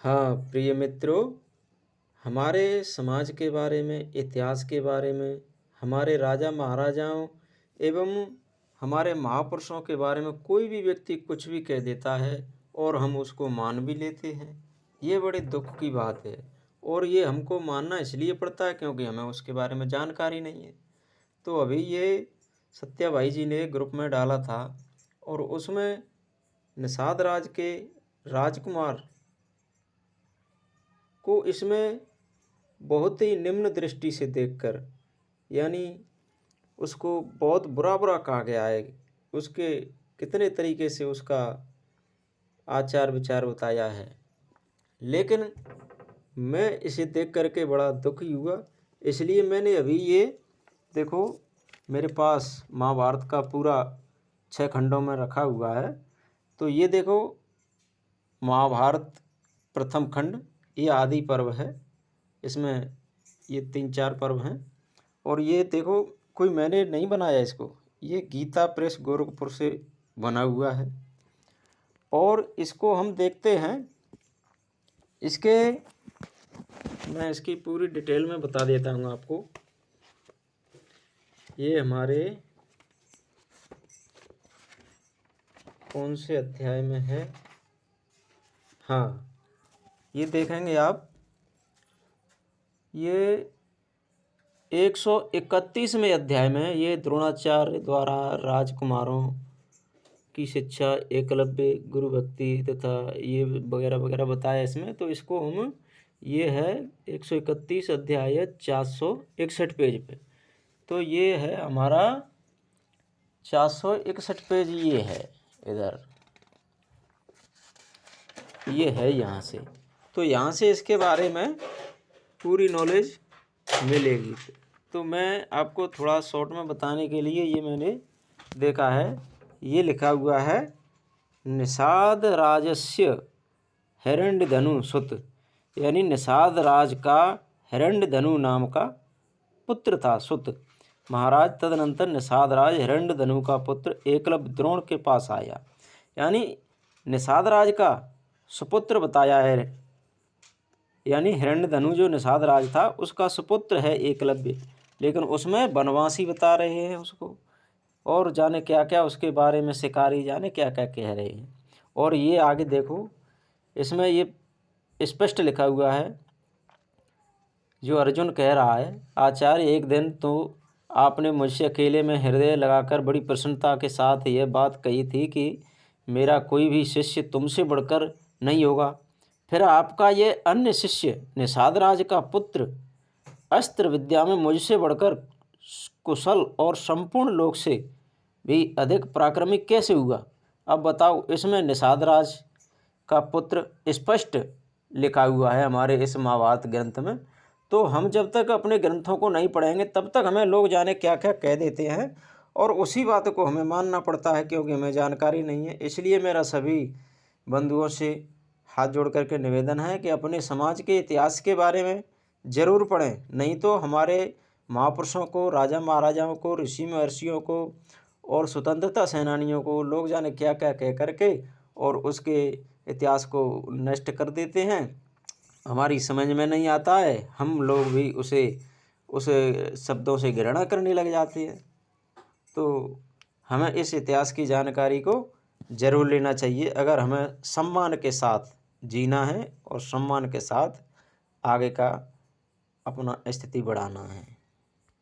हाँ, प्रिय मित्रों, हमारे समाज के बारे में, इतिहास के बारे में, हमारे राजा महाराजाओं एवं हमारे महापुरुषों के बारे में कोई भी व्यक्ति कुछ भी कह देता है और हम उसको मान भी लेते हैं। ये बड़े दुख की बात है और ये हमको मानना इसलिए पड़ता है क्योंकि हमें उसके बारे में जानकारी नहीं है। तो अभी ये सत्या भाई जी ने ग्रुप में डाला था और उसमें निषाद राज के राजकुमार को इसमें बहुत ही निम्न दृष्टि से देखकर यानी उसको बहुत बुरा बुरा कहा गया है। उसके कितने तरीके से उसका आचार विचार बताया है, लेकिन मैं इसे देख करके बड़ा दुखी हुआ। इसलिए मैंने अभी ये देखो, मेरे पास महाभारत का पूरा 6 खंडों में रखा हुआ है। तो ये देखो, महाभारत प्रथम खंड ये आदि पर्व है। इसमें ये 3-4 पर्व हैं और ये देखो, कोई मैंने नहीं बनाया इसको, ये गीता प्रेस गोरखपुर से बना हुआ है। और इसको हम देखते हैं, मैं इसकी पूरी डिटेल में बता देता हूँ आपको। ये हमारे कौन से अध्याय में है? हाँ, ये देखेंगे आप, ये 131वें अध्याय में ये द्रोणाचार्य द्वारा राजकुमारों की शिक्षा, एकलव्य गुरु भक्ति तथा ये वगैरह वगैरह बताया इसमें। तो इसको हम, ये है 131 अध्याय 461 पेज पे। तो ये है हमारा 461 पेज, ये है इधर, ये है यहाँ से। तो यहाँ से इसके बारे में पूरी नॉलेज मिलेगी। तो मैं आपको थोड़ा शॉर्ट में बताने के लिए ये मैंने देखा है, ये लिखा हुआ है निषाद राजस्य हिरण्यधनु सुत, यानी निषाद राज का हिरण्यधनु नाम का पुत्र था, सुत। महाराज तदनंतर निषाद राज हिरण्यधनु का पुत्र एकलव्य द्रोण के पास आया। यानी निषाद राज का सुपुत्र बताया है, यानी हिरण्यधनु जो निषाद राज था उसका सुपुत्र है एकलव्य, लेकिन उसमें वनवासी बता रहे हैं उसको, और जाने क्या क्या उसके बारे में शिकारी जाने क्या क्या कह रहे हैं। और ये आगे देखो, इसमें ये स्पष्ट लिखा हुआ है, जो अर्जुन कह रहा है, आचार्य एक दिन तो आपने मुझसे अकेले में हृदय लगाकर बड़ी प्रसन्नता के साथ यह बात कही थी कि मेरा कोई भी शिष्य तुमसे बढ़कर नहीं होगा। फिर आपका ये अन्य शिष्य निषाद राज का पुत्र अस्त्र विद्या में मुझसे बढ़कर कुशल और संपूर्ण लोक से भी अधिक पराक्रमिक कैसे हुआ? अब बताओ, इसमें निषाद राज का पुत्र स्पष्ट लिखा हुआ है हमारे इस महाभारत ग्रंथ में। तो हम जब तक अपने ग्रंथों को नहीं पढ़ेंगे तब तक हमें लोग जाने क्या क्या कह देते हैं और उसी बात को हमें मानना पड़ता है, क्योंकि हमें जानकारी नहीं है। इसलिए मेरा सभी बंधुओं से हाथ जोड़ करके निवेदन है कि अपने समाज के इतिहास के बारे में ज़रूर पढ़ें, नहीं तो हमारे महापुरुषों को, राजा महाराजाओं को, ऋषि महर्षियों को और स्वतंत्रता सेनानियों को लोग जाने क्या क्या कह करके और उसके इतिहास को नष्ट कर देते हैं। हमारी समझ में नहीं आता है, हम लोग भी उस शब्दों से घृणा करने लग जाते हैं। तो हमें इस इतिहास की जानकारी को ज़रूर लेना चाहिए अगर हमें सम्मान के साथ जीना है और सम्मान के साथ आगे का अपना स्थिति बढ़ाना है।